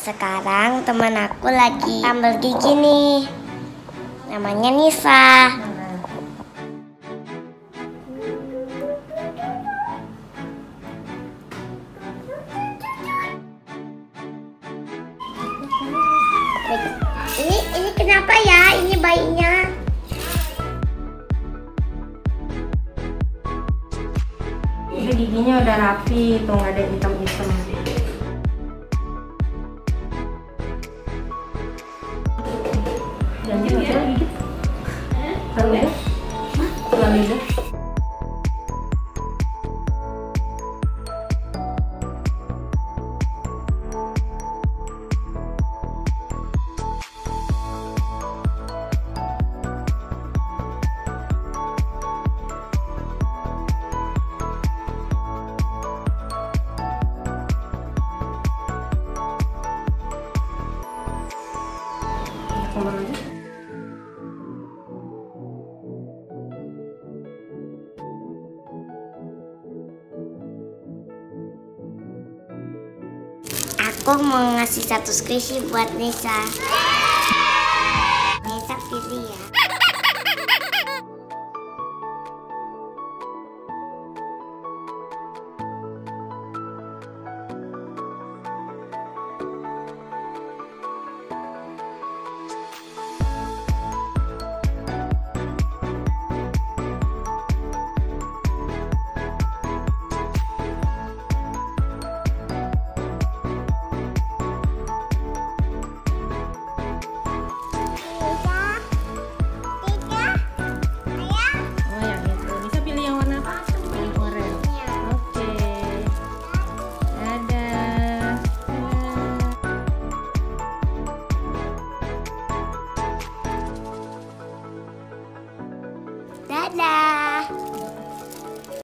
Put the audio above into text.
Sekarang teman aku lagi tambal gigi nih. Namanya Nisa. Ini kenapa ya? Ini bayinya. Ini giginya udah rapi, tuh nggak ada hitam-hitam. Jangan nggak coba gigit. Lalu deh. Lalu deh. Aku mau ngasih satu squishy buat Nisa. Nisa pilih ya. Dadah.